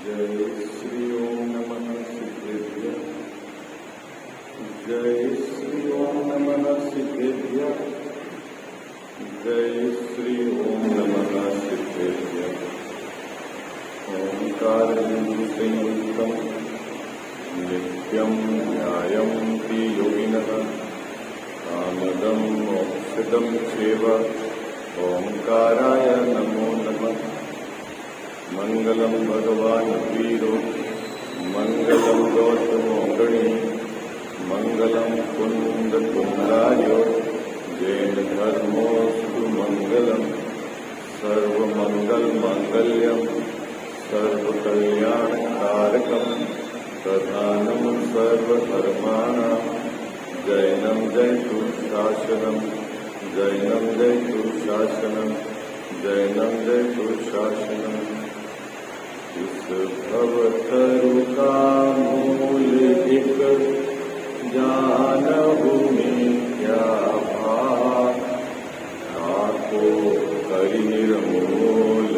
जय श्री ओम नमः सिद्धेभ्यः। जय श्री ओम नमः सिद्धेभ्यः। जय श्री ओम नमः सिद्धेभ्यः। ओंकारबिन्दुसंयुक्तं नित्यं ध्यायन्ति योगिनः कामदं मोक्षदं चैव। ओंकाराय नमो नमः। मंगलम भगवान वीरो मंगलम गौतमोगणी मंगलम कुंद कुंदायो जैन धर्मोस्तु मंगलम सर्वमंगल मांगल्यम सर्वकल्याणकारकम प्रधानम सर्वधर्माणां जैनम जयतु शासनम जैनम जयतु शासनम जैनम जयतु शासनम। इस भवतरु का मूल एक जानहु में क्या भाव। आपको करि निर्मूल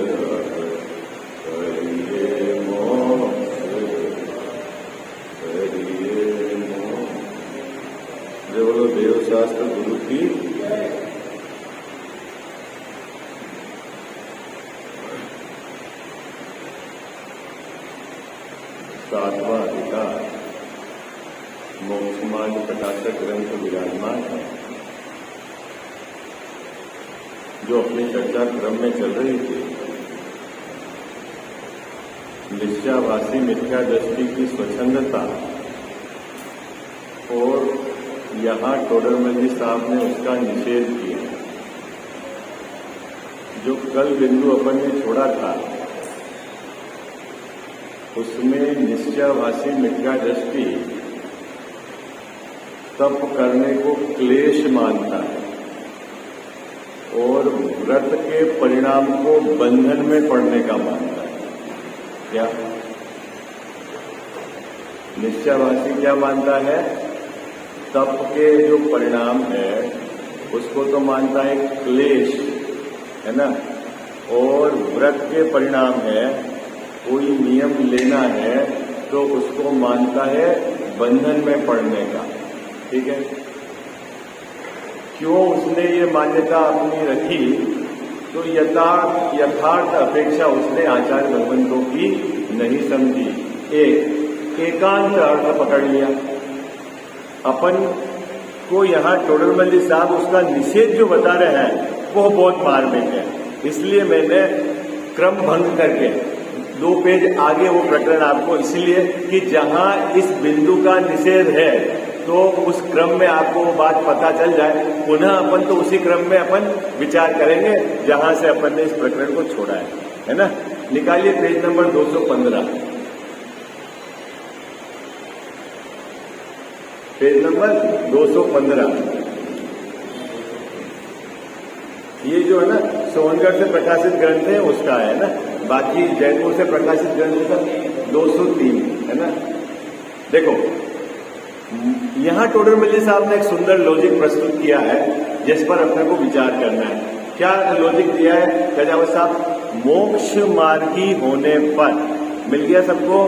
करिए मोक्ष करिए मोक्ष। जय बोलो देव शास्त्र गुरु की। सातवां अधिकार मोक्ष मार्ग प्रकाशक ग्रंथ विराजमान है, जो अपनी चर्चा क्रम में चल रही थी। निश्चयाभासी मिथ्या दृष्टि की स्वच्छंदता और यहाँ टोडरमल साहब ने उसका निषेध किया। जो कल बिंदु अपन ने छोड़ा था उसमें निश्चयाभासी मिथ्या दृष्टि तप करने को क्लेश मानता है और व्रत के परिणाम को बंधन में पड़ने का मानता है। क्या निश्चयाभासी क्या मानता है? तप के जो परिणाम है उसको तो मानता है क्लेश, है ना। और व्रत के परिणाम है कोई नियम लेना है तो उसको मानता है बंधन में पड़ने का। ठीक है, क्यों उसने ये मान्यता अपनी रखी? तो यथार्थ अपेक्षा उसने आचार्य भगवंतों की नहीं समझी। एकांत अर्थ पकड़ लिया। अपन को यहाँ टोडरमल साहब उसका निषेध जो बता रहे हैं वो बहुत मार्मिक है, इसलिए मैंने क्रम भंग करके 2 पेज आगे वो प्रकरण आपको, इसलिए कि जहां इस बिंदु का निषेध है तो उस क्रम में आपको वो बात पता चल जाए। पुनः अपन तो उसी क्रम में अपन विचार करेंगे जहां से अपन ने इस प्रकरण को छोड़ा है ना। निकालिए पेज नंबर 215। Page number 215। ये जो है ना सोनगढ़ से प्रकाशित ग्रंथ है उसका है ना, बाकी जयपुर से प्रकाशित ग्रंथ का 203 है ना। देखो यहां टोडरमल साहब ने एक सुंदर लॉजिक प्रस्तुत किया है जिस पर अपने को विचार करना है। क्या लॉजिक दिया है गजावत साहब? मोक्ष मार्गी होने पर मिल गया, सबको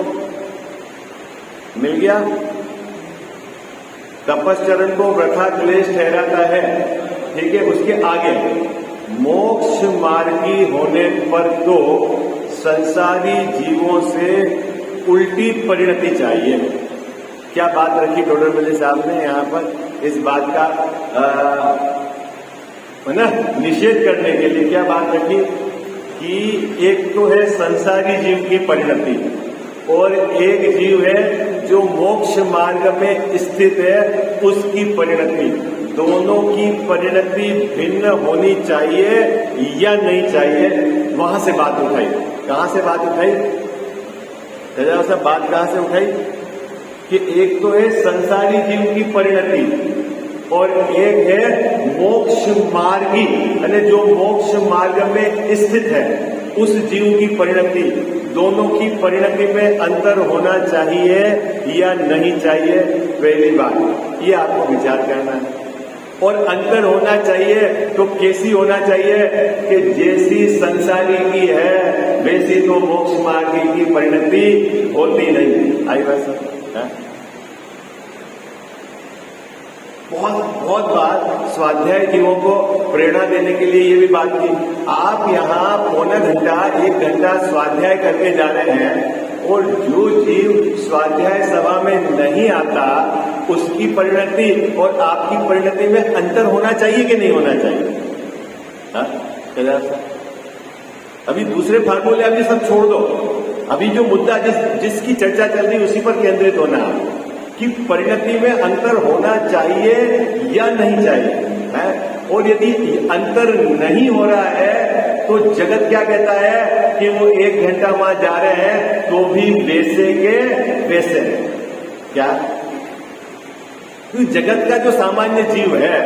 मिल गया। तपश्चरण को वृथा क्लेश ठहराता है, ठीक है। उसके आगे मोक्ष मार्गी होने पर तो संसारी जीवों से उल्टी परिणति चाहिए। क्या बात रखी टोडरमल साहब ने यहाँ पर? इस बात का ना निषेध करने के लिए क्या बात रखी कि एक तो है संसारी जीव की परिणति और एक जीव है जो मोक्ष मार्ग में स्थित है उसकी परिणति। दोनों की परिणति भिन्न होनी चाहिए या नहीं चाहिए, वहां से बात उठाई। कहां से बात उठाई? साहब बात कहां से उठाई कि एक तो है संसारी जीव की परिणति और एक है मोक्ष मार्गी, यानी जो मोक्ष मार्ग में स्थित है उस जीव की परिणति। दोनों की परिणति में अंतर होना चाहिए या नहीं चाहिए, पहली बात ये आपको विचार करना है। और अंतर होना चाहिए तो कैसी होना चाहिए कि जैसी संसारी की है वैसी तो मोक्ष मार्ग की परिणति होती नहीं। आई बात सर? बहुत बार स्वाध्याय जीवों को प्रेरणा देने के लिए ये भी बात की, आप यहाँ पौना घंटा 1 घंटा स्वाध्याय करके जा रहे हैं और जो जीव स्वाध्याय सभा में नहीं आता उसकी परिणति और आपकी परिणति में अंतर होना चाहिए कि नहीं होना चाहिए? अभी दूसरे फार्मूले अभी सब छोड़ दो, अभी जो मुद्दा जिसकी चर्चा चल रही उसी पर केंद्रित होना कि परिणति में अंतर होना चाहिए या नहीं चाहिए है। और यदि अंतर नहीं हो रहा है तो जगत क्या कहता है कि वो 1 घंटा वहां जा रहे हैं तो भी वैसे के वैसे क्या? जगत का जो सामान्य जीव है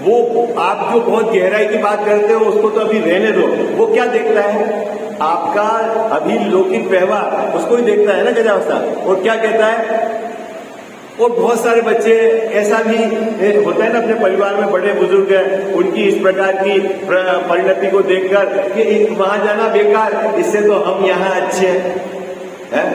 वो आप जो बहुत गहराई की बात करते हो उसको तो अभी रहने दो। वो क्या देखता है? आपका अभी लौकिक व्यवहार उसको ही देखता है ना गजावस्था, और क्या कहता है? और बहुत सारे बच्चे ऐसा भी होता है ना अपने परिवार में, बड़े बुजुर्ग हैं, उनकी इस प्रकार की परिणति को देखकर कि वहां जाना बेकार, इससे तो हम यहाँ अच्छे हैं।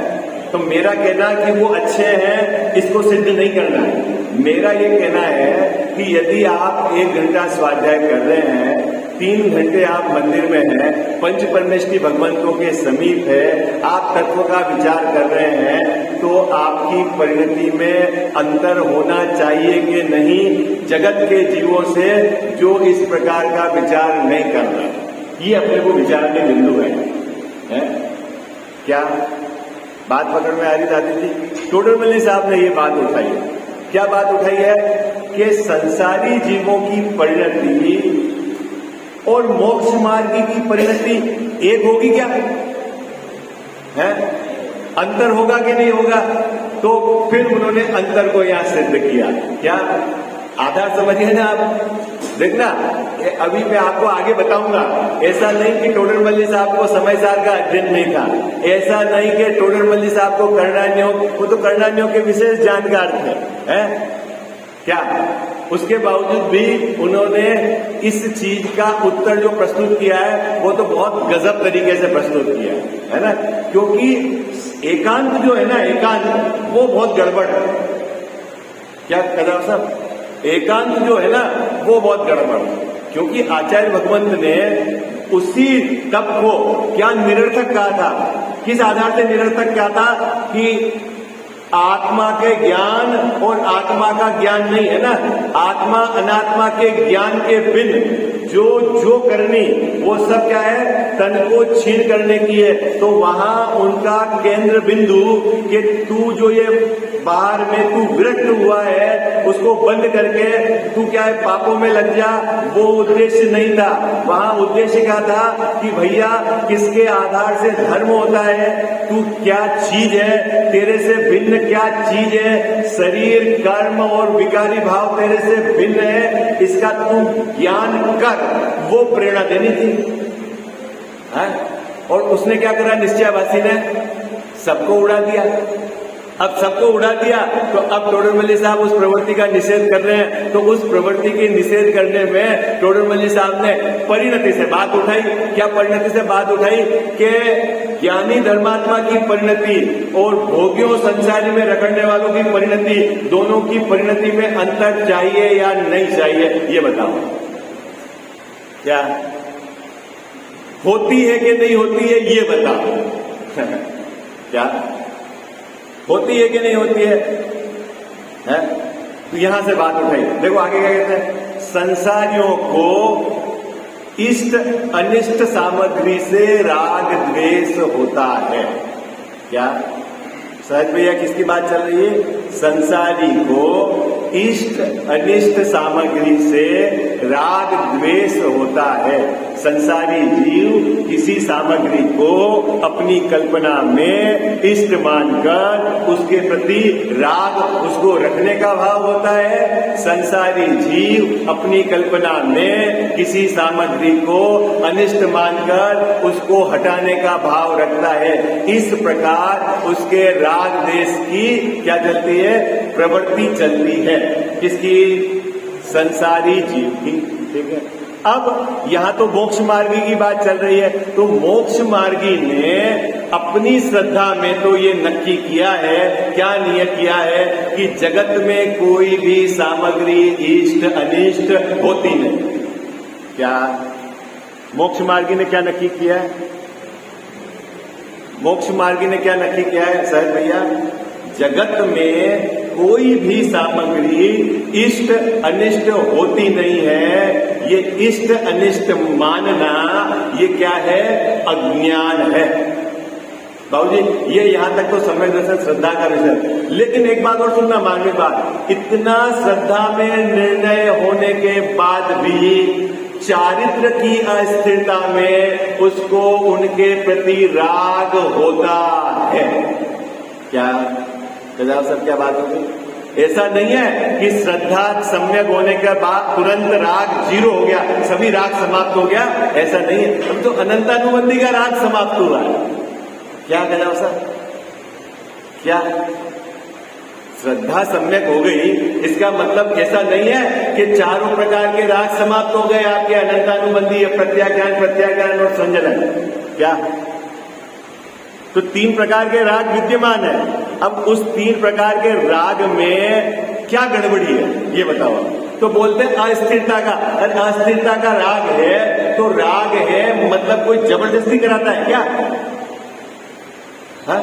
तो मेरा कहना कि वो अच्छे हैं इसको सिद्ध नहीं करना है। मेरा ये कहना है कि यदि आप 1 घंटा स्वाध्याय कर रहे हैं, 3 घंटे आप मंदिर में हैं, पंच परमेष्टि भगवंतों के समीप है, आप तत्व का विचार कर रहे हैं, तो आपकी परिणति में अंतर होना चाहिए कि नहीं जगत के जीवों से जो इस प्रकार का विचार नहीं कर रहा? ये अपने को विचारने बिंदु है? क्या बात पकड़ में आ रही दादी जी? टोडरमल्ली साहब ने ये बात उठाई। क्या बात उठाई है कि संसारी जीवों की परिणति और मोक्ष मार्ग की परिणति एक होगी क्या है? अंतर होगा कि नहीं होगा? तो फिर उन्होंने अंतर को यहां सिद्ध किया। क्या आधार समझिए ना आप? देखना अभी मैं आपको आगे बताऊंगा। ऐसा नहीं कि टोडरमल्ली साहब को समय सार का अध्ययन नहीं था, ऐसा नहीं कि टोडरमल्ली साहब को कर्णान्यों, वो तो कर्णान्यों के विशेष जानकार थे, हैं? क्या उसके बावजूद भी उन्होंने इस चीज का उत्तर जो प्रस्तुत किया है वो तो बहुत गजब तरीके से प्रस्तुत किया है ना, क्योंकि एकांत जो है ना, एकांत वो बहुत गड़बड़ है। क्या कदम साहब? एकांत जो है ना वो बहुत गड़बड़, क्योंकि आचार्य भगवंत ने उसी तप को क्या निरर्थक कहा था? किस आधार से निरर्थक कहा था? कि आत्मा के ज्ञान और आत्मा का ज्ञान नहीं है ना, आत्मा अनात्मा के ज्ञान के बिन जो करनी वो सब क्या है? तन को छीन करने की है। तो वहां उनका केंद्र बिंदु कि तू जो ये बाहर में तू विरक्त हुआ है उसको बंद करके तू क्या है पापों में लग जा, वो उद्देश्य नहीं था। वहां उद्देश्य क्या था कि भैया किसके आधार से धर्म होता है, तू क्या चीज है, तेरे से भिन्न क्या चीज है, शरीर कर्म और विकारी भाव तेरे से भिन्न है, इसका तू ज्ञान कर, वो प्रेरणा देनी थी है? और उसने क्या करा? निश्चयवासी ने सबको उड़ा दिया। अब सबको उड़ा दिया तो अब टोडरमल्ली साहब उस प्रवृत्ति का निषेध कर रहे हैं। तो उस प्रवृत्ति के निषेध करने में टोडरमल्ली साहब ने परिणति से बात उठाई। क्या परिणति से बात उठाई? कि ज्ञानी धर्मात्मा की परिणति और भोगियों संसारी में रखने वालों की परिणति, दोनों की परिणति में अंतर चाहिए या नहीं चाहिए, ये बताओ। क्या होती है कि नहीं होती है, ये बताओ। क्या होती है कि नहीं होती है? तो यहां से बात उठाई। देखो आगे क्या कहते हैं? संसारियों को इष्ट अनिष्ट सामग्री से राग द्वेष होता है। क्या सहज भैया किसकी बात चल रही है? संसारी को इष्ट अनिष्ट सामग्री से राग द्वेष होता है। संसारी जीव किसी सामग्री को अपनी कल्पना में इष्ट मानकर उसके प्रति राग, उसको रखने का भाव होता है। संसारी जीव अपनी कल्पना में किसी सामग्री को अनिष्ट मानकर उसको हटाने का भाव रखता है। इस प्रकार उसके राग द्वेष की क्या चलती है? प्रवृत्ति चलती है। किसकी? संसारी जीव की। ठीक है। अब यहां तो मोक्ष मार्गी की बात चल रही है, तो मोक्ष मार्गी ने अपनी श्रद्धा में तो ये नक्की किया है, क्या नियत किया है कि जगत में कोई भी सामग्री इष्ट अनिष्ट होती नहीं। क्या मोक्ष मार्गी ने क्या नक्की किया है? मोक्ष मार्गी ने क्या नक्की किया है सर भैया? जगत में कोई भी सामग्री इष्ट अनिष्ट होती नहीं है। ये इष्ट अनिष्ट मानना ये क्या है? अज्ञान है। बाबूजी ये यहां तक तो सम्यक दर्शन श्रद्धा का विषय, लेकिन एक बात और सुनना, मानवीय बात, इतना श्रद्धा में निर्णय होने के बाद भी चारित्र की अस्थिरता में उसको उनके प्रति राग होता है। क्या गजाव सर क्या बात होगी? ऐसा नहीं है कि श्रद्धा सम्यक होने के बाद तुरंत राग जीरो हो गया, सभी राग समाप्त हो गया, ऐसा नहीं है। अब तो अनंतानुबंधी का राग समाप्त हुआ है। क्या गजाव सर? क्या श्रद्धा सम्यक हो गई इसका मतलब ऐसा नहीं है कि चारों प्रकार के राग समाप्त हो गए आपके, अनंतानुबंधी, प्रत्याख्यान, प्रत्याख्यान और संजलन। क्या? तो 3 प्रकार के राग विद्यमान है। अब उस 3 प्रकार के राग में क्या गड़बड़ी है ये बताओ। तो बोलते हैं अस्थिरता का, अरे अस्थिरता का राग है तो राग है मतलब कोई जबरदस्ती कराता है क्या? हाँ?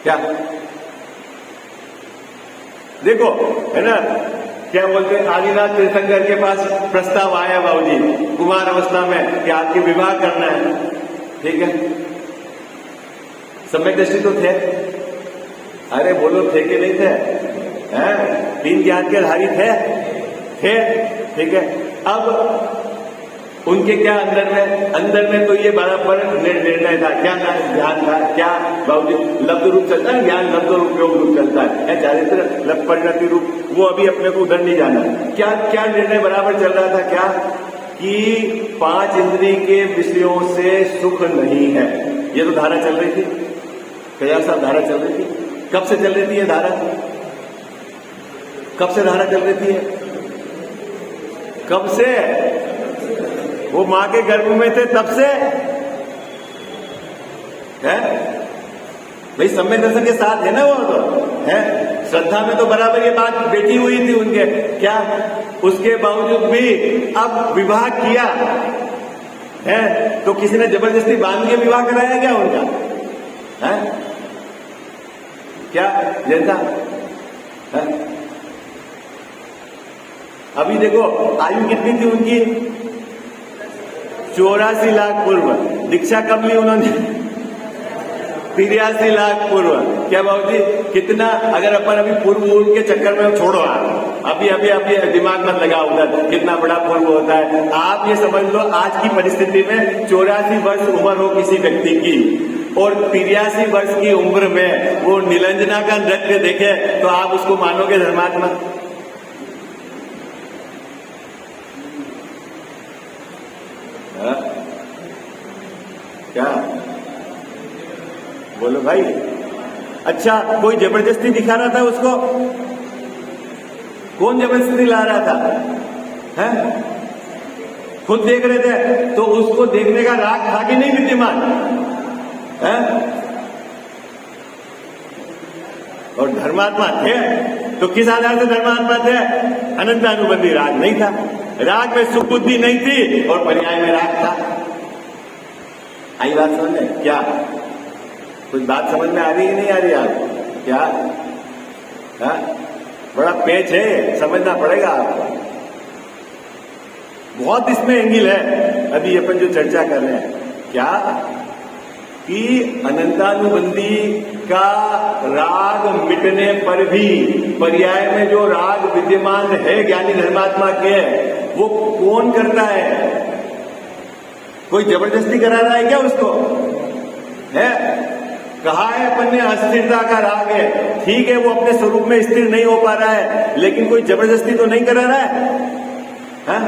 क्या देखो है ना, क्या बोलते हैं, आदिनाथ तीर्थंकर के पास प्रस्ताव आया बाबूजी कुमार अवस्था में कि आपके विवाह करना है, ठीक है, सम्यक दृष्टि तो थे, अरे बोलो थे कि नहीं थे? हैं? 3 ज्ञान के धारी थे, ठीक है। अब उनके क्या अंदर में तो ये बराबर निर्णय था, क्या ध्यान था, क्या बाबूजी लब्ध रूप चलता है, ज्ञान लब्ध रूप योग रूप चलता है, चारित्र लब्ध परिणति रूप, वो अभी अपने को उधर नहीं जाना। क्या क्या निर्णय बराबर चल रहा था? क्या कि 5 इंद्रिय के विषयों से सुख नहीं है, ये तो धारा चल रही थी। क्या साहब धारा चल रही थी? कब से चल रही थी ये धारा? कब से धारा चल रही थी? कब से? वो मां के गर्भ में थे तब से है भाई, सम्यक दर्शन के साथ है ना वो, तो है श्रद्धा में तो बराबर ये बात बैठी हुई थी उनके। क्या उसके बावजूद भी अब विवाह किया है तो किसी ने जबरदस्ती बांध के विवाह कराया क्या उनका? है क्या जैसा है? अभी देखो आयु कितनी थी उनकी? 84 लाख पूर्व। दीक्षा कब ली उन्होंने? 83 लाख पूर्व। क्या बाबूजी कितना, अगर अपन अभी पूर्व के चक्कर में छोड़ो, आप अभी दिमाग मत लगाओ उधर कितना बड़ा पूर्व होता है। आप ये समझ लो आज की परिस्थिति में 84 वर्ष उम्र हो किसी व्यक्ति की और 83 वर्ष की उम्र में वो नीलांजना का नृत्य देखे तो आप उसको मानोगे धर्मात्मा? क्या बोलो भाई? अच्छा कोई जबरदस्ती दिखा रहा था उसको? कौन जबरदस्ती ला रहा था? हैं? खुद देख रहे थे तो उसको देखने का राग था कि नहीं विद्यमान? हैं? और धर्मात्मा थे तो किस आधार से धर्मात्मा थे? अनंतानुबंधी राग नहीं था, राग में सुख बुद्धि नहीं थी और पर्याय में राग था। आई बात समझ में? क्या कुछ बात समझ में आ रही है नहीं आ रही आपको? क्या हा? बड़ा पेच है, समझना पड़ेगा आपको। बहुत इसमें एंगल है अभी अपन जो चर्चा कर रहे हैं। क्या कि अनंतानुबंधी का राग मिटने पर भी पर्याय में जो राग विद्यमान है ज्ञानी धर्मात्मा के, वो कौन करता है? कोई जबरदस्ती करा रहा है क्या उसको? है कहा है अपन ने अस्थिरता का राग है, ठीक है, वो अपने स्वरूप में स्थिर नहीं हो पा रहा है, लेकिन कोई जबरदस्ती तो नहीं करा रहा है?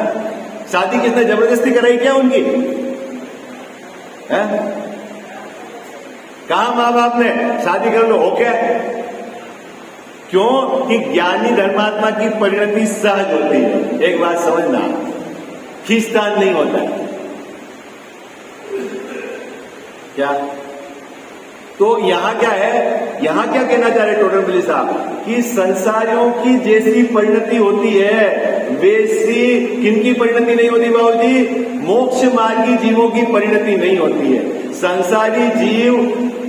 शादी किसने जबरदस्ती कराई क्या उनकी? है कहा माँ बाप ने शादी कर लो, हो क्या? क्यों कि ज्ञानी धर्मात्मा की परिणति सहज होती है। एक बात समझना, खींचतान नहीं होता है। क्या? तो यहां क्या है, यहां क्या कहना चाह रहे टोडरमल साहब कि संसारियों की जैसी परिणति होती है वैसी किनकी परिणति नहीं होती बाबूजी? मोक्ष मार्गी जीवों की परिणति नहीं होती है। संसारी जीव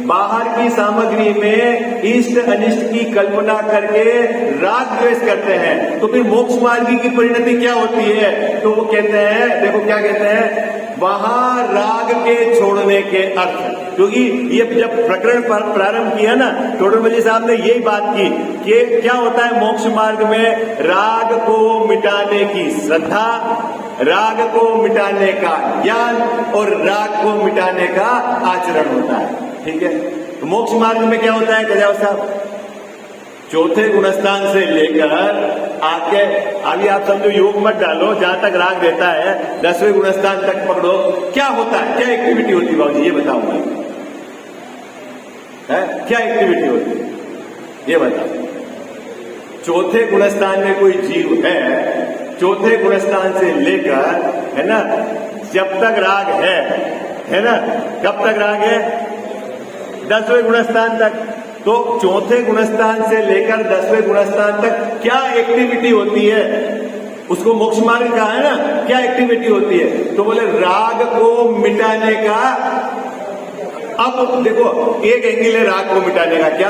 बाहर की सामग्री में इष्ट अनिष्ट की कल्पना करके राग द्वेष करते हैं, तो फिर मोक्ष मार्गी की परिणति क्या होती है? तो वो कहते हैं, देखो क्या कहते हैं, वहां राग के छोड़ने के अर्थ। क्योंकि ये जब प्रकरण प्रारंभ किया ना, टोडरमल साहब ने यही बात की कि क्या होता है मोक्ष मार्ग में? राग को मिटाने की श्रद्धा, राग को मिटाने का ज्ञान और राग को मिटाने का आचरण होता है। ठीक है, तो मोक्ष मार्ग में क्या होता है गजाव साहब? चौथे गुणस्थान से लेकर आके, अभी आप समझो योग मत डालो, जहां तक राग देता है 10वें गुणस्थान तक पकड़ो, क्या होता है, क्या एक्टिविटी होती है बाबूजी ये बताऊंगा, क्या एक्टिविटी होती है ये बताओ। चौथे गुणस्थान में कोई जीव है, चौथे गुणस्थान से लेकर, है ना, जब तक राग है ना, कब तक राग है? 10वें गुणस्थान तक। तो चौथे गुणस्थान से लेकर 10वें गुणस्थान तक क्या एक्टिविटी होती है? उसको मोक्ष मार्ग कहा है ना, क्या एक्टिविटी होती है? तो बोले राग को मिटाने का। अब देखो एक एंगल है राग को मिटाने का, क्या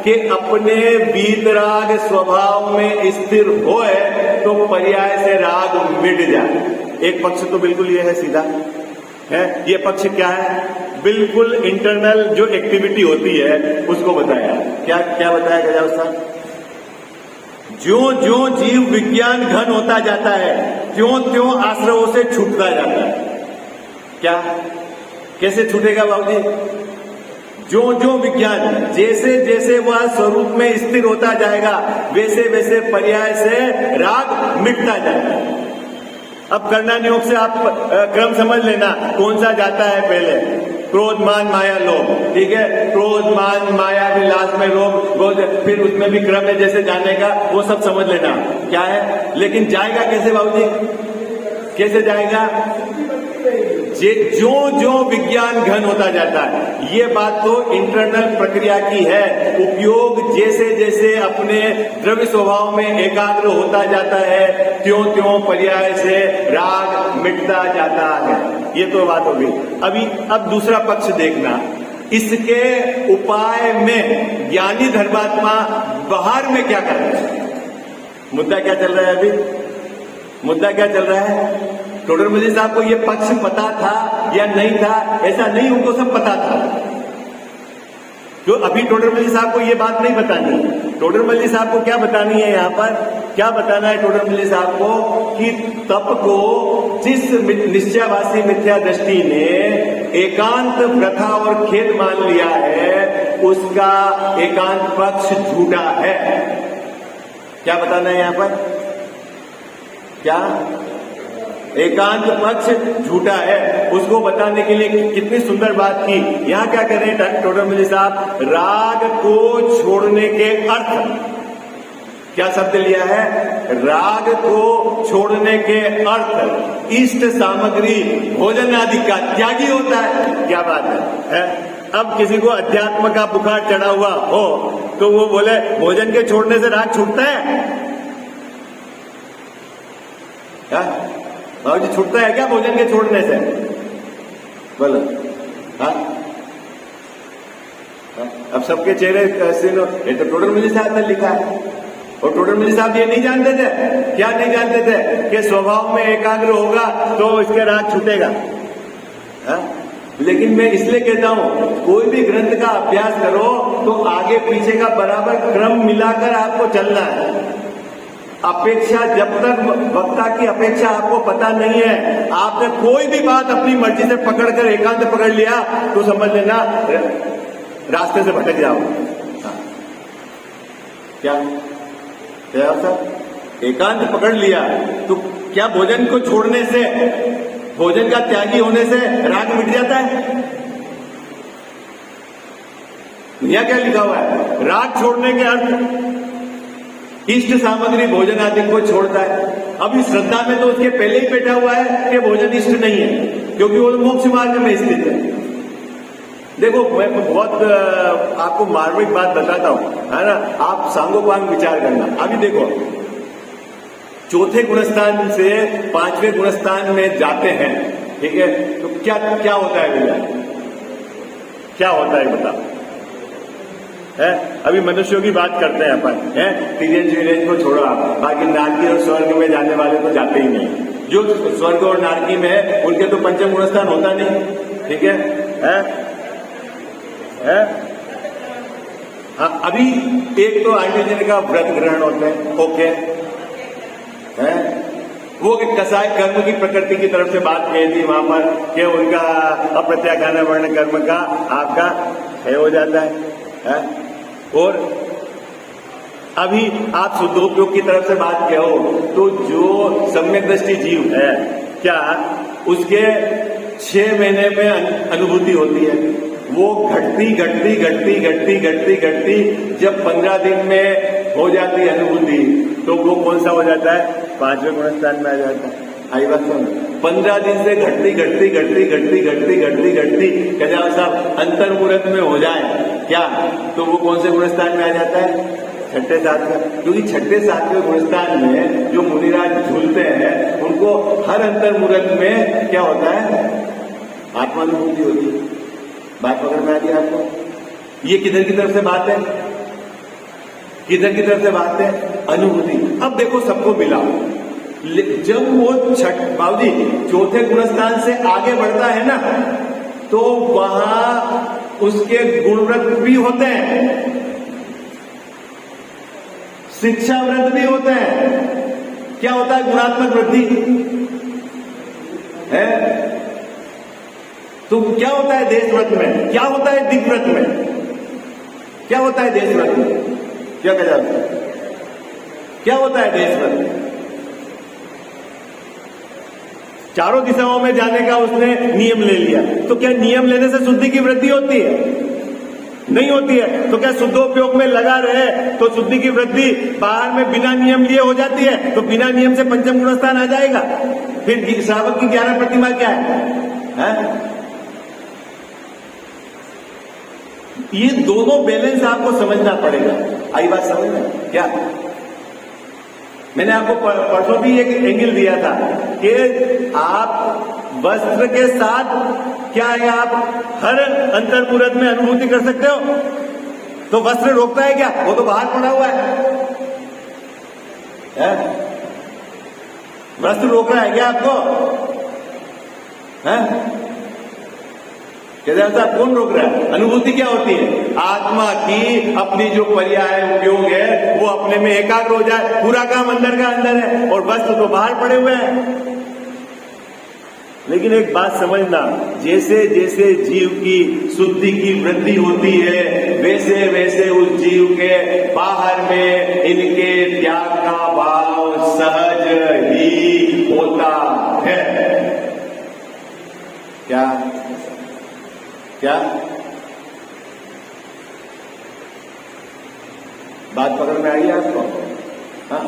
कि अपने वीतराग स्वभाव में स्थिर होए तो पर्याय से राग मिट जाए। एक पक्ष तो बिल्कुल ये है सीधा है, ये पक्ष क्या है? बिल्कुल इंटरनल जो एक्टिविटी होती है उसको बताया। क्या क्या बताया गया साहब? ज्यों ज्यों जीव विज्ञान घन होता जाता है त्यों त्यों आश्रवों से छूटता जाता है। क्या? कैसे छूटेगा बाबूजी? ज्यों ज्यों विज्ञान, जैसे जैसे वह स्वरूप में स्थिर होता जाएगा वैसे वैसे पर्याय से राग मिटता जाएगा। अब करणान योग से आप क्रम समझ लेना कौन सा जाता है पहले। क्रोध मान माया लोभ, ठीक है, क्रोध मान माया भी लास्ट में लोभ, फिर उसमें भी क्रम है जैसे जाने का, वो सब समझ लेना क्या है। लेकिन जाएगा कैसे बाबूजी? कैसे जाएगा? जो जो विज्ञान घन होता जाता है, ये बात तो इंटरनल प्रक्रिया की है। उपयोग जैसे जैसे अपने द्रव्य स्वभाव में एकाग्र होता जाता है त्यों त्यों पर्याय से राग मिटता जाता है। ये तो बात होगी। अब दूसरा पक्ष देखना, इसके उपाय में ज्ञानी धर्मात्मा बाहर में क्या कर रहे हैं? मुद्दा क्या चल रहा है अभी? मुद्दा क्या चल रहा है? टोडरमल साहब को ये पक्ष पता था या नहीं था? ऐसा नहीं, उनको सब पता था। जो अभी टोडरमल साहब को ये बात नहीं बतानी। टोडरमल साहब को क्या बतानी है यहाँ पर? क्या बताना है टोडरमल साहब को कि तप को जिस निश्चयवासी मिथ्या दृष्टि ने एकांत प्रथा और खेद मान लिया है उसका एकांत पक्ष झूठा है। क्या बताना है यहाँ पर? क्या? एकांत पक्ष झूठा है, उसको बताने के लिए कितनी सुंदर बात की। यहां क्या कर रहे हैं टोडरमल साहब? राग को छोड़ने के अर्थ, क्या शब्द लिया है? राग को छोड़ने के अर्थ इष्ट सामग्री भोजन आदि का त्यागी होता है। क्या बात है? अब किसी को अध्यात्म का बुखार चढ़ा हुआ हो तो वो बोले भोजन के छोड़ने से राग छूटता है? क्या बाबूजी छूटता है क्या भोजन के छोड़ने से? बोलो। हाँ, अब सबके चेहरे ये तो टोडरमल साहब ने लिखा है, और टोडरमल साहब ये नहीं जानते थे। क्या नहीं जानते थे? कि स्वभाव में एकाग्र होगा तो इसके राग छूटेगा। हाँ? लेकिन मैं इसलिए कहता हूं कोई भी ग्रंथ का अभ्यास करो तो आगे पीछे का बराबर क्रम मिलाकर आपको चलना है। अपेक्षा, जब तक वक्ता की अपेक्षा आपको पता नहीं है, आपने कोई भी बात अपनी मर्जी से पकड़कर एकांत पकड़ लिया तो समझ लेना रास्ते से भटक जाओ। क्या सर? एकांत पकड़ लिया तो क्या भोजन को छोड़ने से, भोजन का त्यागी होने से राग मिट जाता है? यहाँ क्या लिखा हुआ है? राग छोड़ने के अर्थ इष्ट सामग्री भोजन आदि को छोड़ता है। अभी श्रद्धा में तो उसके पहले ही बैठा हुआ है कि भोजन इष्ट नहीं है, क्योंकि वो मोक्ष मार्ग में स्थित है। देखो, मैं बहुत आपको मार्मिक बात बताता हूं, है ना, आप सांगोपांग विचार करना। अभी देखो, चौथे गुणस्थान से पांचवें गुणस्थान में जाते हैं, ठीक है, तो क्या क्या होता है भैया, क्या होता है बताओ? है अभी मनुष्यों की बात करते हैं अपन, है तिर्यंज विरेंज को छोड़ो आप, बाकी नारकी और स्वर्ग में जाने वाले तो जाते ही नहीं। जो स्वर्ग और नारकी में है उनके तो पंचम गुणस्थान होता नहीं, ठीक है? हाँ, अभी एक तो आर्यजन का व्रत ग्रहण होते हैं, ओके है, वो कसाय कर्म की प्रकृति की तरफ से बात कही थी वहां पर कि उनका अप्रत्याख्यान वर्ण कर्म का आपका क्षय हो जाता है? और अभी आप शुद्धोपयोग की तरफ से बात कहो तो जो सम्यक दृष्टि जीव है, क्या उसके 6 महीने में अनुभूति होती है? वो घटती घटती घटती घटती घटती घटती जब 15 दिन में हो जाती है अनुभूति, तो वो कौन सा हो जाता है? 5वें गुणस्थान में आ जाता है। आई बात सुन, 15 दिन से घटती घटती घटती घटती घटती घटती घटती कल्याण साहब अंतर्मुहूर्त में हो जाए क्या, तो वो कौन से गुणस्थान में आ जाता है? 6ठे 7वें। क्योंकि 6ठे 7वें गुणस्थान में जो मुनिराज झूलते हैं उनको हर अंतर्मुहूर्त में क्या होता है? आत्मानुभूति होती है। बात पकड़ में आ गई आपको? ये किधर की तरफ से बात है? किधर की तरफ से बात है? अनुभूति। अब देखो, सबको मिला, जब वो बाबूजी चौथे गुणस्थान से आगे बढ़ता है ना, तो वहां उसके गुणव्रत भी होते हैं, शिक्षा व्रत भी होते हैं। क्या होता है? गुणात्मक वृद्धि है। तो क्या होता है देश व्रत में? क्या होता है दिव्य व्रत में? क्या होता है देश व्रत में? क्या कहा जाता है? क्या होता है देश व्रत? चारों दिशाओं में जाने का उसने नियम ले लिया, तो क्या नियम लेने से शुद्धि की वृद्धि होती है? नहीं होती है। तो क्या शुद्धोपयोग में लगा रहे तो शुद्धि की वृद्धि बाहर में बिना नियम लिए हो जाती है? तो बिना नियम से पंचम गुणस्थान आ जाएगा। फिर श्रावक की 11 प्रतिमा क्या है? ये दोनों बैलेंस आपको समझना पड़ेगा। आई बात समझ में? क्या मैंने आपको परसों भी एक एंगल दिया था कि आप वस्त्र के साथ क्या है, आप हर अंतर्मुहूर्त में अनुभूति कर सकते हो? तो वस्त्र रोकता है क्या? वो तो बाहर पड़ा हुआ है? वस्त्र रोक रहा है क्या आपको? साहब कौन रोक रहा है? अनुभूति क्या होती है? आत्मा की अपनी जो पर्याय उपयोग है वो अपने में एकाग्र हो जाए, पूरा काम अंदर का अंदर है और वस्त्र तो बाहर पड़े हुए हैं। लेकिन एक बात समझना, जैसे जैसे जीव की शुद्धि की वृद्धि होती है वैसे वैसे उस जीव के बाहर में इनके त्याग का भाव सहज ही होता है। क्या क्या बात पकड़ में आई आपको? हाँ,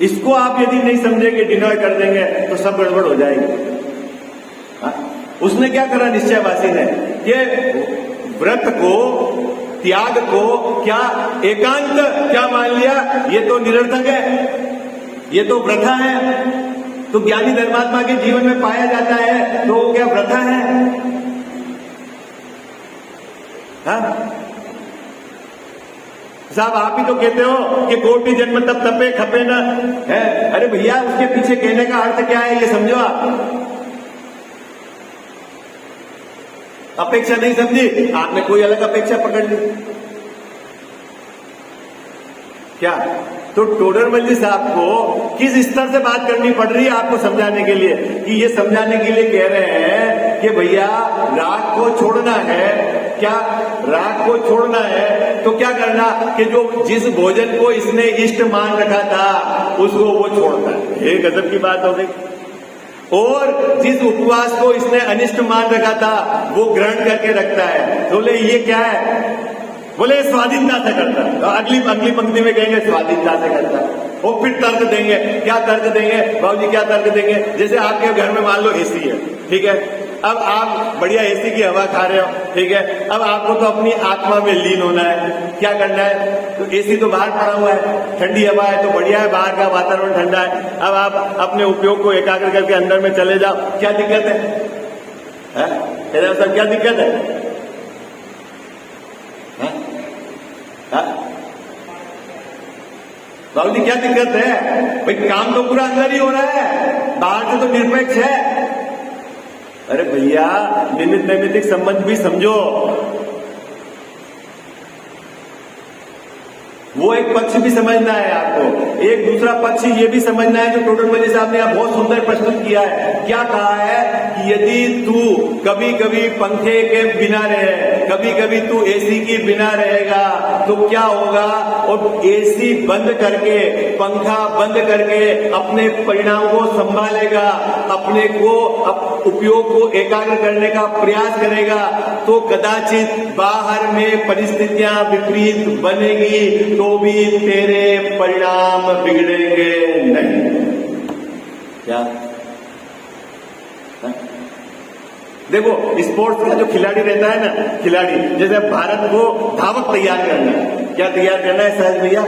इसको आप यदि नहीं समझेंगे, डिनॉय कर देंगे तो सब गड़बड़ हो जाएगी। हाँ? उसने क्या करा निश्चयवासी ने कि व्रत को, त्याग को क्या एकांत क्या मान लिया? ये तो निरर्थक है, ये तो व्रथा है। तो ज्ञानी धर्मात्मा के जीवन में पाया जाता है तो क्या व्रथा है? हाँ? साहब आप ही तो कहते हो कि कोटि जन्म तब तपे खपे न है। अरे भैया, उसके पीछे कहने का अर्थ क्या है ये समझो आप। अपेक्षा नहीं समझी आपने, कोई अलग अपेक्षा पकड़ ली क्या? तो टोडरमल साहब को किस स्तर से बात करनी पड़ रही है आपको समझाने के लिए? कि ये समझाने के लिए कह रहे हैं कि भैया राग को छोड़ना है। क्या राग को छोड़ना है तो क्या करना कि जो जिस भोजन को इसने इष्ट मान रखा था उसको वो छोड़ता है। ये गजब की बात हो गई। और जिस उपवास को इसने अनिष्ट मान रखा था वो ग्रहण करके रखता है। तो ले ये क्या है? बोले स्वाधीनता से करता है, तो अगली पंक्ति में कहेंगे स्वाधीनता से करता है। वो फिर तर्क देंगे, क्या तर्क देंगे बाबूजी, क्या तर्क देंगे? जैसे आपके घर में मान लो एसी है, ठीक है, अब आप बढ़िया एसी की हवा खा रहे हो, ठीक है, अब आपको तो अपनी आत्मा में लीन होना है, क्या करना है? तो एसी तो बाहर पड़ा हुआ है, ठंडी हवा है तो बढ़िया है, बाहर का वातावरण ठंडा है, अब आप अपने उपयोग को एकाग्र करके अंदर में चले जाओ, क्या दिक्कत है? सब क्या दिक्कत है? बाबूजी क्या दिक्कत है? भाई काम तो पूरा अंदर ही हो रहा है, बाहर से तो निरपेक्ष है। अरे भैया निमित्त नैमित्तिक संबंध भी समझो, वो एक पक्ष भी समझना है आपको, एक दूसरा पक्ष ये भी समझना है जो टोडरमल साहब ने बहुत सुंदर प्रस्तुत किया है। क्या कहा है कि यदि तू कभी कभी पंखे के बिना रहे, कभी कभी तू एसी के बिना रहेगा तो क्या होगा? और एसी बंद करके, पंखा बंद करके अपने परिणाम को संभालेगा, अपने को उपयोग को एकाग्र करने का प्रयास करेगा, तो कदाचित बाहर में परिस्थितियां विपरीत बनेगी तो भी तेरे परिणाम बिगड़ेंगे नहीं। क्या? देखो स्पोर्ट्स का जो खिलाड़ी रहता है ना, खिलाड़ी जैसे भारत को धावक तैयार करना है, क्या तैयार करना है सहज भैया?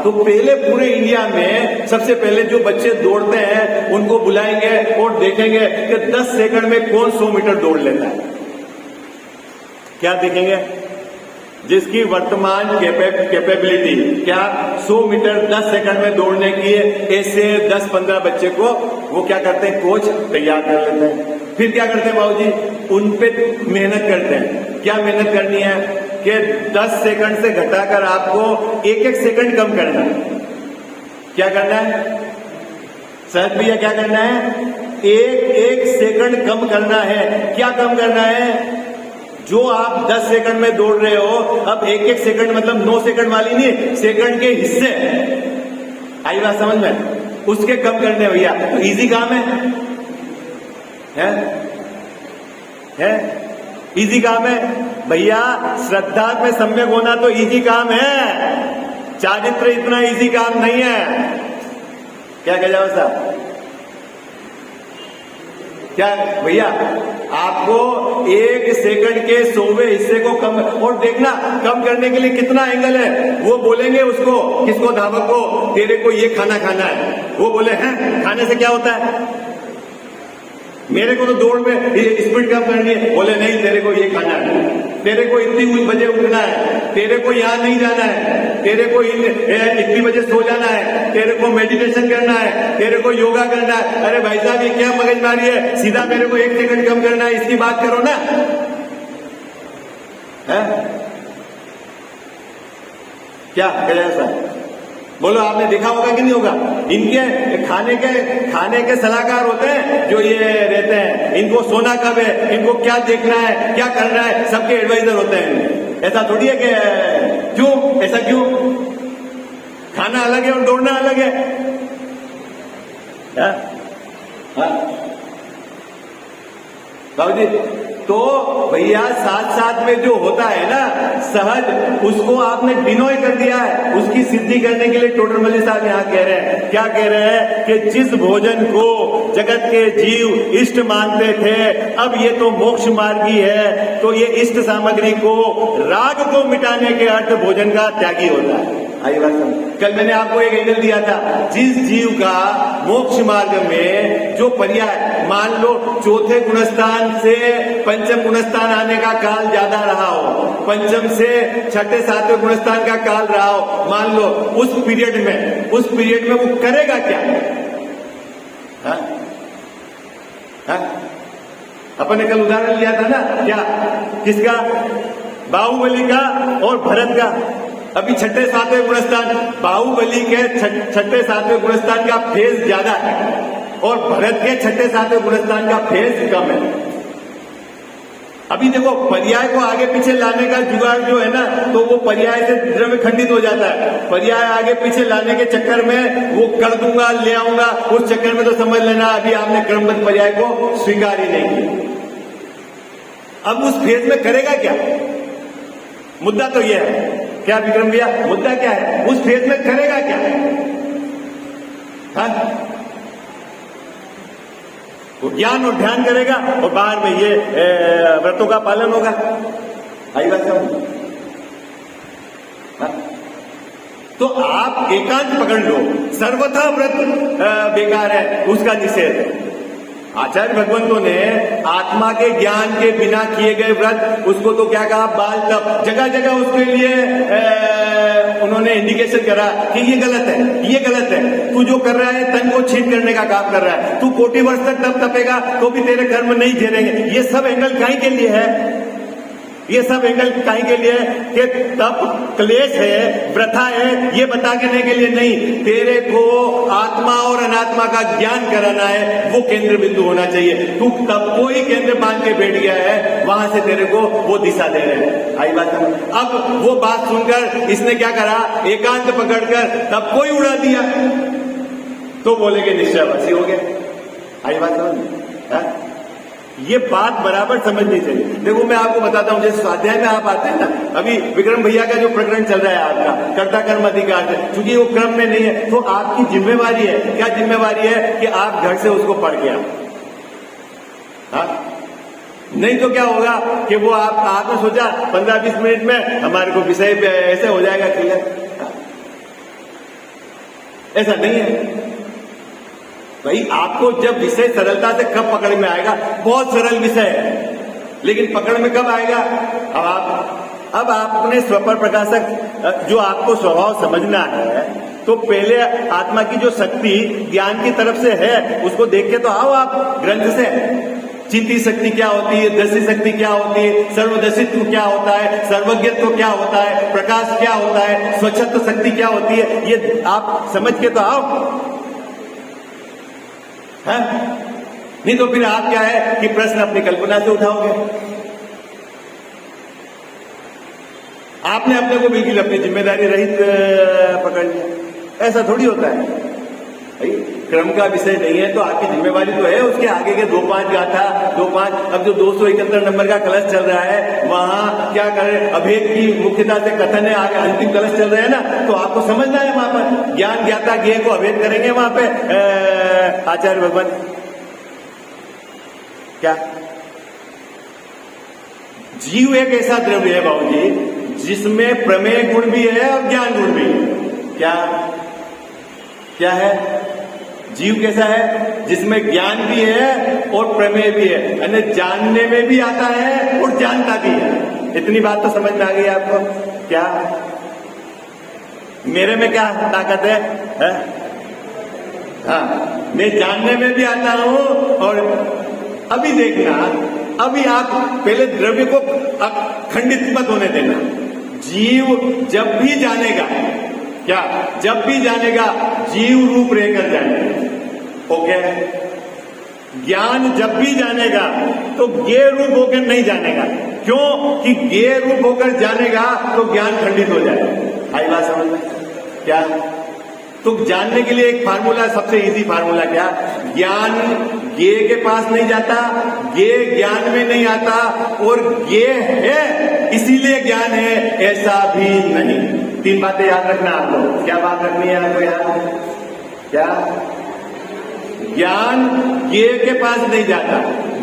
तो पहले पूरे इंडिया में सबसे पहले जो बच्चे दौड़ते हैं उनको बुलाएंगे और देखेंगे कि 10 सेकंड में कौन 100 मीटर दौड़ लेता है। क्या देखेंगे? जिसकी वर्तमान कैपेबिलिटी क्या 100 मीटर 10 सेकंड में दौड़ने की, ऐसे 10-15 बच्चे को वो क्या करते हैं, कोच तैयार कर लेते हैं। फिर क्या करते हैं बाबूजी? उन पे मेहनत करते हैं। क्या मेहनत करनी है कि 10 सेकंड से घटाकर आपको 1-1 सेकंड कम करना है। क्या करना है सहज भैया? क्या करना है? 1-1 सेकंड कम करना है। क्या कम करना है? जो आप 10 सेकंड में दौड़ रहे हो, अब 1-1 सेकंड मतलब 9 सेकंड वाली नहीं, सेकंड के हिस्से, आई बात समझ में? उसके कम करने भैया, तो इजी काम है इजी काम है भैया। श्रद्धा में सम्यक होना तो इजी काम है, चारित्र इतना इजी काम नहीं है। क्या कह जाओ साहब? क्या भैया? आपको 1 सेकंड के 100वें हिस्से को कम, और देखना कम करने के लिए कितना एंगल है। वो बोलेंगे उसको, किसको? धावक को, तेरे को ये खाना खाना है। वो बोले हैं खाने से क्या होता है? मेरे को तो दौड़ में स्पीड कम करनी है। बोले नहीं, तेरे को ये खाना है, तेरे को इतनी बजे उठना है, तेरे को यहाँ नहीं जाना है, तेरे को इतनी बजे सो जाना है, तेरे को मेडिटेशन करना है, तेरे को योगा करना है। अरे भाई साहब ये क्या मगजमारी है? सीधा मेरे को 1 सेकंड कम करना है, इसकी बात करो ना। है क्या ऐसा? बोलो, आपने देखा होगा कि नहीं होगा? इनके खाने के सलाहकार होते हैं जो ये रहते हैं, इनको सोना कब है, इनको क्या देखना है, क्या करना है, सबके एडवाइजर होते हैं। ऐसा थोड़ी है कि क्यों, ऐसा क्यों? खाना अलग है और दौड़ना अलग है। बाबूजी तो भैया साथ साथ में जो होता है ना सहज, उसको आपने डिनोय कर दिया है। उसकी सिद्धि करने के लिए टोडरमल साहब यहाँ कह रहे हैं, क्या कह रहे हैं कि जिस भोजन को जगत के जीव इष्ट मानते थे, अब ये तो मोक्ष मार्गी है, तो ये इष्ट सामग्री को, राग को मिटाने के अर्थ भोजन का त्यागी होता है। आई बात समझ? कल मैंने आपको एक एंगल दिया था, जिस जीव का मोक्ष मार्ग में जो पर्याय, मान लो चौथे गुणस्थान से पंचम गुणस्थान आने का काल ज्यादा रहा हो, पंचम से छठे सातवें गुणस्थान का काल रहा हो, मान लो उस पीरियड में वो करेगा क्या? अपन ने कल उदाहरण लिया था ना, क्या, किसका? बाहुबली का और भरत का। अभी छठे सातवें गुणस्थान, बाहुबली के छठे सातवें गुणस्थान का फेज ज्यादा है और भरत के छठे सातवें गुणस्थान का फेज कम है। अभी देखो पर्याय को आगे पीछे लाने का जुगाड़ जो है ना, तो वो पर्याय से द्रव्य खंडित हो जाता है। पर्याय आगे पीछे लाने के चक्कर में वो कर दूंगा, ले आऊंगा, उस चक्कर में तो समझ लेना अभी आपने क्रमबद्ध पर्याय को स्वीकार ही नहीं किया। अब उस फेज में करेगा क्या? मुद्दा तो यह है, क्या विक्रम भैया, मुद्दा क्या है, उस फेज में करेगा क्या? हाँ? वो ज्ञान और ध्यान करेगा और बाहर में ये व्रतों का पालन होगा। आई बात समझ? हाँ? तो आप एकांत पकड़ लो, सर्वथा व्रत बेकार है, उसका निषेध है। आचार्य भगवंतों ने आत्मा के ज्ञान के बिना किए गए व्रत, उसको तो क्या कहा, बाल तप, जगह जगह उसके लिए उन्होंने इंडिकेशन करा कि ये गलत है, ये गलत है, तू जो कर रहा है तन को छीन करने का काम कर रहा है, तू कोटि वर्ष तक तप तपेगा तो भी तेरे कर्म नहीं झेलेंगे। ये सब एंगल काहे के लिए है? ये सब एंगल काहे के लिए कि तप क्लेश है, व्रथा है, ये बता देने के लिए नहीं, तेरे को आत्मा और अनात्मा का ज्ञान कराना है, वो केंद्र बिंदु होना चाहिए। तू तप को ही केंद्र मान के बैठ गया है, वहां से तेरे को वो दिशा दे रहे हैं। आई बात समझ? अब वो बात सुनकर इसने क्या करा, एकांत पकड़कर तप को ही उड़ा दिया, तो बोलेंगे निश्चयवासी हो गया। आई बात समझ? ये बात बराबर समझनी चाहिए। देखो मैं आपको बताता हूं, जैसे स्वाध्याय में आप आते हैं ना, अभी विक्रम भैया का जो प्रकरण चल रहा है आपका कर्ता कर्म अधिकार से, चूंकि वो क्रम में नहीं है, तो आपकी जिम्मेवारी है, क्या जिम्मेवारी है कि आप घर से उसको पढ़ के आओ। हाँ? नहीं तो क्या होगा कि वो आपने सोचा 15-20 मिनट में हमारे को विषय पे ऐसे हो जाएगा क्लियर। ऐसा नहीं है भाई। आपको जब विषय सरलता से कब पकड़ में आएगा, बहुत सरल विषय है, लेकिन पकड़ में कब आएगा, अब आप अपने स्वपर प्रकाशक जो आपको स्वभाव समझना है, तो पहले आत्मा की जो शक्ति ज्ञान की तरफ से है उसको देख के तो आओ आप ग्रंथ से। चिंती शक्ति क्या होती है, दृष्टि शक्ति क्या होती है, सर्वदर्शित्व क्या होता है, सर्वज्ञत्व क्या होता है, प्रकाश क्या होता है, स्वच्छत्व शक्ति क्या होती है, ये आप समझ के तो आओ। है? नहीं तो फिर आप क्या है कि प्रश्न अपनी कल्पना से उठाओगे। आपने अपने को बिल्कुल अपनी जिम्मेदारी रहित पकड़ लिया। ऐसा थोड़ी होता है भाई। क्रम का विषय नहीं है तो आपकी जिम्मेवारी तो है उसके आगे के 2-5 गाथा 2-5। अब जो 271 नंबर का कलश चल रहा है वहां क्या करें, अभेद की मुख्यता से कथन है, आगे अंतिम कलश चल रहे हैं ना, तो आपको समझना है वहां पर ज्ञान ज्ञाता ज्ञेय को अभेद करेंगे वहां पे आचार्य भगवान। क्या जीव एक ऐसा द्रव्य है बाबूजी जिसमें प्रमेय गुण भी है और ज्ञान गुण भी है। क्या है? जीव कैसा है? जिसमें ज्ञान भी है और प्रमेय भी है, यानी जानने में भी आता है और जानता भी है। इतनी बात तो समझ में आ गई आपको? क्या मेरे में क्या ताकत है? हाँ, मैं जानने में भी आता हूं। और अभी देखना, अभी आप पहले द्रव्य को खंडित मत होने देना। जीव जब भी जानेगा, क्या जब भी जानेगा जीव रूप रहकर जानेगा। ओके? ज्ञान जब भी जानेगा तो ज्ञेय रूप होकर नहीं जानेगा। क्यों? कि ज्ञेय रूप होकर जानेगा तो ज्ञान खंडित हो जाएगा। आई बात समझ में? क्या तो जानने के लिए एक फार्मूला, सबसे इजी फार्मूला क्या? ज्ञान ज्ञेय के पास नहीं जाता, ज्ञेय ज्ञान में नहीं आता, और ज्ञेय है इसीलिए ज्ञान है, ऐसा भी नहीं। 3 बातें याद रखना आपको। क्या बात रखनी है आपको याद? क्या? ज्ञान ज्ञेय के पास नहीं जाता,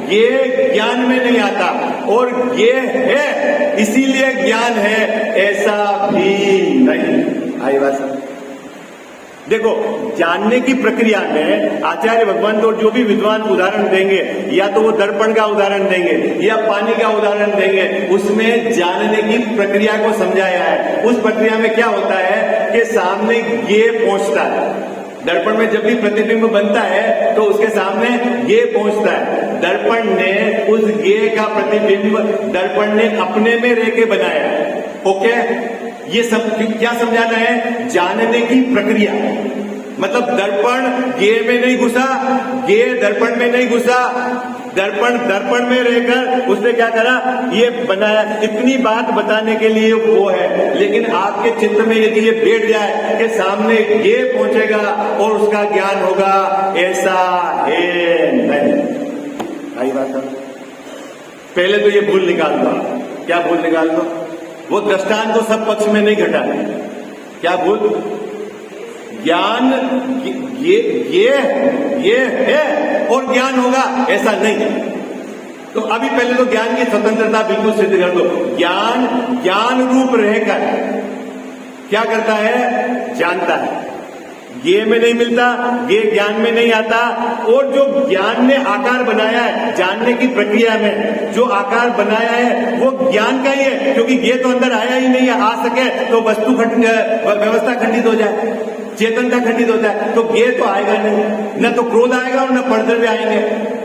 ज्ञेय ज्ञान में नहीं आता, और ज्ञेय है इसीलिए ज्ञान है, ऐसा भी नहीं। आई बात समझ? देखो, जानने की प्रक्रिया में आचार्य भगवान तो जो भी विद्वान उदाहरण देंगे, या तो वो दर्पण का उदाहरण देंगे या पानी का उदाहरण देंगे, उसमें जानने की प्रक्रिया को समझाया है। उस प्रक्रिया में क्या होता है कि सामने ज्ञेय पहुंचता है। दर्पण में जब भी प्रतिबिंब बनता है तो उसके सामने ज्ञेय पहुंचता है। दर्पण ने उस ज्ञेय का प्रतिबिंब दर्पण ने अपने में रह के बनाया है। ओके? ये सब क्या समझाना है? जानने की प्रक्रिया। मतलब दर्पण ज्ञेय में नहीं घुसा, ज्ञेय दर्पण में नहीं घुसा, दर्पण में रहकर उसने क्या करा? ये बनाया। इतनी बात बताने के लिए वो है, लेकिन आपके चित्त में यदि ये बैठ जाए कि सामने ज्ञेय पहुंचेगा और उसका ज्ञान होगा, ऐसा है नहीं। आई बात है? पहले तो ये भूल निकाल दो। क्या भूल निकाल दो? वो दृष्टांत को सब पक्ष में नहीं घटा है। क्या भूल? ज्ञान ये है और ज्ञान होगा ऐसा नहीं है। तो अभी पहले तो ज्ञान की स्वतंत्रता बिल्कुल सिद्ध कर दो। ज्ञान रूप रहकर क्या करता है? जानता है। ये में नहीं मिलता, ये ज्ञान में नहीं आता। और जो ज्ञान ने आकार बनाया है, जानने की प्रक्रिया में जो आकार बनाया है वो ज्ञान का ही है, क्योंकि ये तो अंदर आया ही नहीं है। आ सके तो वस्तु व्यवस्था खंडित हो जाए, चेतनता खंडित हो जाए, तो ये तो आएगा नहीं, न तो क्रोध आएगा और न परद्रव्य आएंगे।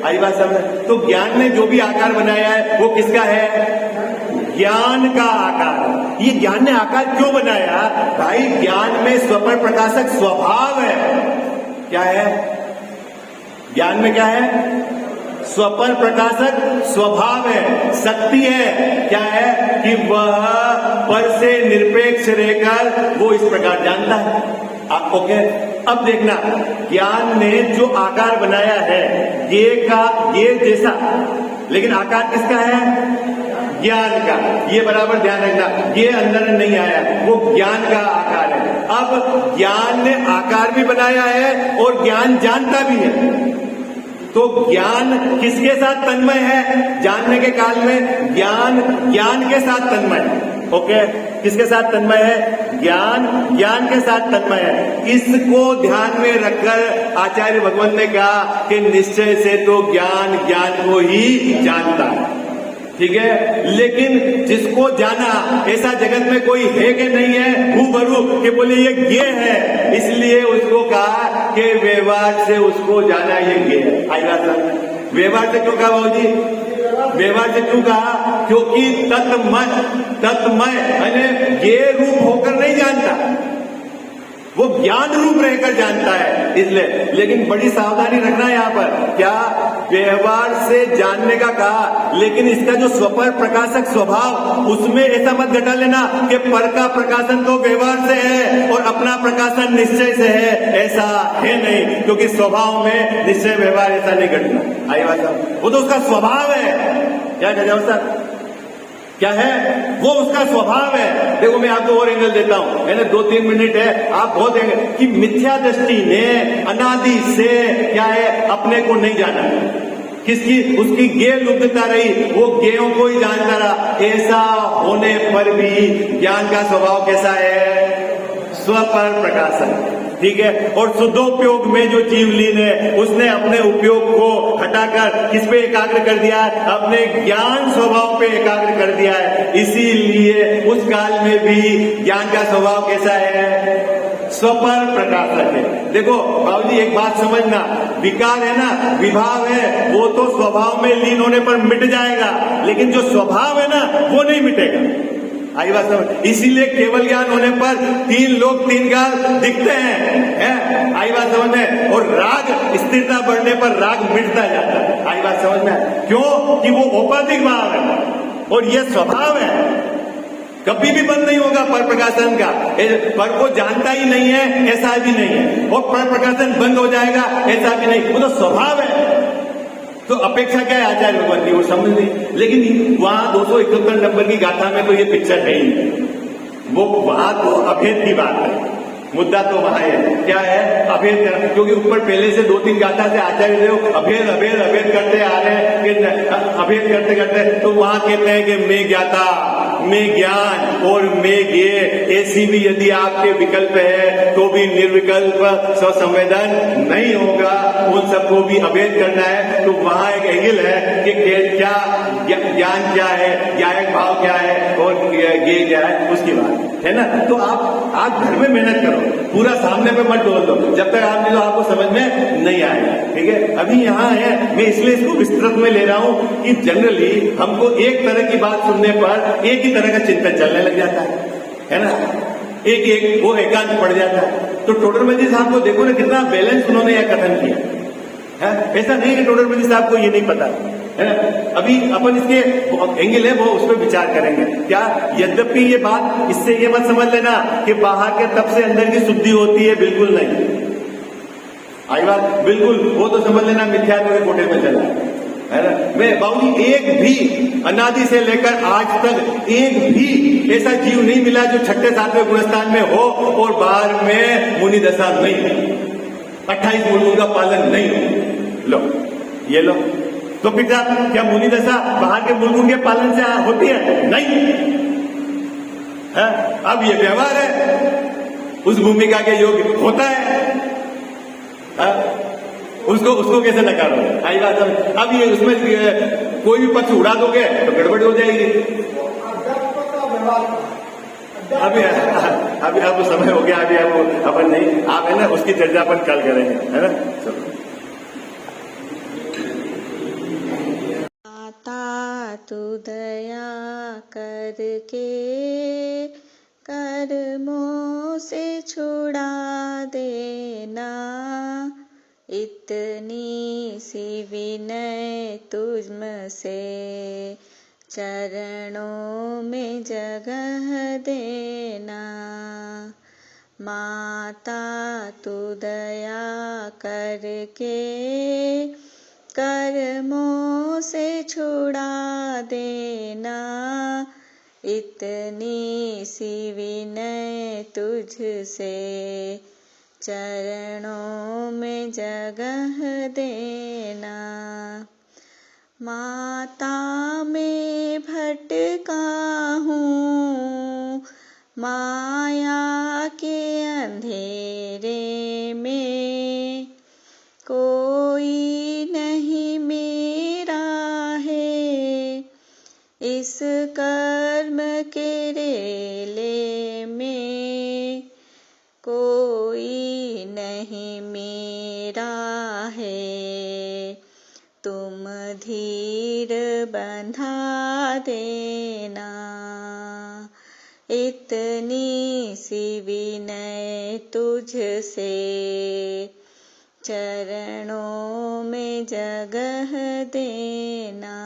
आई बात समझ? तो ज्ञान ने जो भी आकार बनाया है वो किसका है? ज्ञान का आकार। ये ज्ञान ने आकार क्यों बनाया? भाई ज्ञान में स्वपर प्रकाशक स्वभाव है। क्या है? ज्ञान में क्या है? स्वपर प्रकाशक स्वभाव है, शक्ति है। क्या है? कि वह पर से निरपेक्ष रहकर वो इस प्रकार जानता है। आप ओके? अब देखना, ज्ञान ने जो आकार बनाया है ये जैसा, लेकिन आकार किसका है? ज्ञान का। ये बराबर ध्यान रखना, ये अंदर नहीं आया, वो ज्ञान का आकार है। अब ज्ञान ने आकार भी बनाया है और ज्ञान जानता भी है। तो ज्ञान किसके साथ तन्मय है? जानने के काल में ज्ञान के साथ तन्मय है। ओके? किसके साथ तन्मय है? ज्ञान के साथ तन्मय है। इसको ध्यान में रखकर आचार्य भगवत ने कहा कि निश्चय से तो ज्ञान को ही जानता है। ठीक है? लेकिन जिसको जाना, ऐसा जगत में कोई है कि नहीं है हूबरू कि बोले ये है, इसलिए उसको कहा कि व्यवहार से उसको जाना ये है। आई बात समझ? व्यवहार से क्यों कहा बाबूजी? व्यवहार से क्यों कहा? क्योंकि तत्मय यानी ये रूप होकर नहीं जानता, वो ज्ञान रूप रहकर जानता है, इसलिए। लेकिन बड़ी सावधानी रखना है यहाँ पर। क्या? व्यवहार से जानने का कहा, लेकिन इसका जो स्वपर प्रकाशक स्वभाव, उसमें ऐसा मत घटा लेना कि पर का प्रकाशन तो व्यवहार से है और अपना प्रकाशन निश्चय से है। ऐसा है नहीं, क्योंकि स्वभाव में निश्चय व्यवहार ऐसा नहीं घटना। आई बात? वो तो उसका स्वभाव है। क्या सर? क्या है? वो उसका स्वभाव है। देखो मैं आपको और एंगल देता हूं, मैंने 2-3 मिनट है, आप बहुत एंगल कि मिथ्या दृष्टि ने अनादि से क्या है? अपने को नहीं जाना। किसकी? उसकी गे लुप्तता रही, वो गेयों को ही जानता रहा। ऐसा होने पर भी ज्ञान का स्वभाव कैसा है? स्वपर प्रकाशन। ठीक है? और शुद्धोपयोग में जो जीवलीन है, उसने अपने उपयोग को हटाकर किस पे एकाग्र कर दिया है? अपने ज्ञान स्वभाव पे एकाग्र कर दिया है। इसीलिए उस काल में भी ज्ञान का स्वभाव कैसा है? स्वपर प्रकाशक है। देखो बाबूजी एक बात समझना, विकार है ना, विभाव है, वो तो स्वभाव में लीन होने पर मिट जाएगा, लेकिन जो स्वभाव है ना वो नहीं मिटेगा। आई बात समझ? इसीलिए केवल ज्ञान होने पर 3 लोग 3 काल दिखते हैं। आई बात समझ में? और राग स्थिरता बढ़ने पर राग मिटता जाता है। आई बात समझ में? क्यों? कि वो औपाधिक भाव है और ये स्वभाव है, कभी भी बंद नहीं होगा। पर प्रकाशन का पर को जानता ही नहीं है ऐसा भी नहीं है, और पर प्रकाशन बंद हो जाएगा ऐसा भी नहीं, वो तो स्वभाव है। तो अपेक्षा क्या है आचार्य भगवान की? वो समझ नहीं। लेकिन वहां 271 नंबर की गाथा में तो ये पिक्चर है ही, वो वहां तो अभेद की बात है। मुद्दा तो वहां है, क्या है? अभेद करना। क्योंकि ऊपर पहले से 2-3 गाथा से आचार्य देव अभेद करते आ रहे हैं। अभेद करते करते तो वहां कहते हैं कि मैं ज्ञाता, मैं ज्ञान और मैं ज्ञेय, ऐसी भी यदि आपके विकल्प है तो भी निर्विकल्प स्वसंवेदन नहीं होगा। उन सबको भी अभेद करना है। तो वहां एक एंगल है कि क्या ज्ञान क्या है, ज्ञायक भाव क्या है और ज्ञेय क्या है, उसकी बात है ना। तो आप घर में मेहनत करो, पूरा सामने पे मत बोल दो, जब तक आप नहीं तो आपको समझ में नहीं आएगा। ठीक है? अभी यहाँ है, मैं इसलिए इसको विस्तृत में ले रहा हूँ कि जनरली हमको एक तरह की बात सुनने पर एक ही तरह का चिंतन चलने लग जाता है ना। एक वो एकांत पड़ जाता है। तो टोडरमल जी साहब को देखो ना, कितना बैलेंस उन्होंने यह कथन किया है। ऐसा नहीं है टोडरमल जी साहब को ये नहीं पता है ना। अभी अपन इसके एंगल है वो उस पर विचार करेंगे। क्या? यद्यपि ये बात, इससे ये मत समझ लेना कि बाहर के तप से अंदर की शुद्धि होती है, बिल्कुल नहीं। आई बात? बिल्कुल, वो तो समझ लेना मिथ्यात्व के कोठे में चला है ना। मैं बाबूजी एक भी अनादि से लेकर आज तक एक भी ऐसा जीव नहीं मिला जो छठे सातवें गुणस्थान में हो और बाहर में मुनि दशा नहीं, 28 गुणों का पालन नहीं। लो ये लो, तो पिता क्या मुनि दशा बाहर के गुणों के पालन से होती है? नहीं है। अब ये व्यवहार है, उस भूमिका के योग्य होता है, उसको कैसे नकारो? आई बात समझ। अब ये उसमें कोई भी पक्ष उड़ा दोगे तो गड़बड़ हो जाएगी। अभी अब समय हो गया, अभी अब अपन नहीं, आप है ना उसकी चर्चा अपन कल करेंगे, है ना। चलो। माता तू दया करके कर्मों से छुड़ा देना, इतनी सी विनय तुझसे चरणों में जगह देना। माता तू दया करके कर्मों से छुड़ा देना, इतनी सी विनय तुझसे चरणों में जगह देना। माता में भटका हूँ माया के अंधेरे में, कोई नहीं मेरा है इस कर्म के रेले में, कोई नहीं मेरा है तुम धीर बंधा देना। इतनी सी विनय तुझसे चरणों में जगह देना।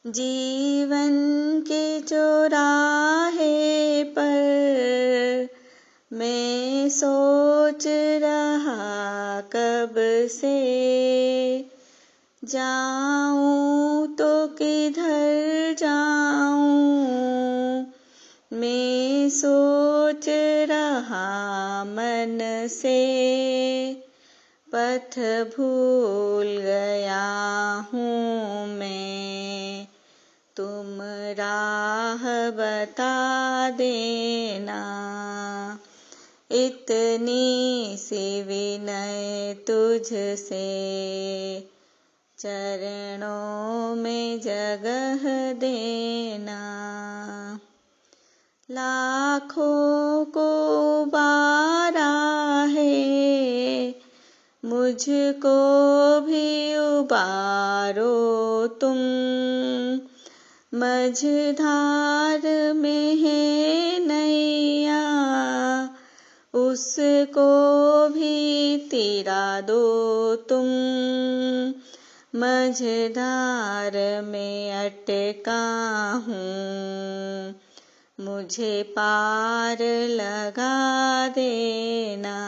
जीवन के चौराहे पर मैं सोच रहा कब से, जाऊं तो किधर जाऊं, मैं सोच रहा मन से, पथ भूल गया हूँ मैं, तुम राह बता देना। इतनी सी विनय तुझसे चरणों में जगह देना। लाखों को उबारा है, मुझको भी उबारो तुम, मझधार में है नैया उसको भी तिरा दो तुम, मझधार में अटका हूँ मुझे पार लगा देना।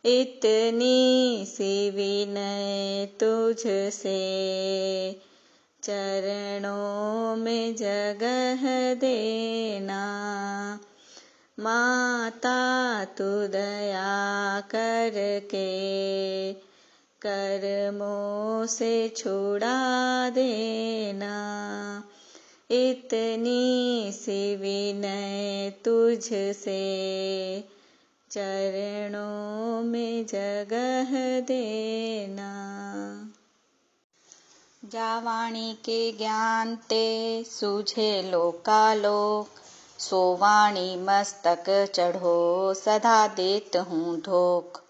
इतनी सी विनय तुझसे चरणों में जगह देना। माता तू दया करके कर्मों से छुड़ा देना। इतनी सी विनय तुझसे चरणों में जगह देना। जावाणी के ज्ञान ते सूझे लोकालोक, सोवाणी मस्तक चढ़ो सदा देत हूँ धोख।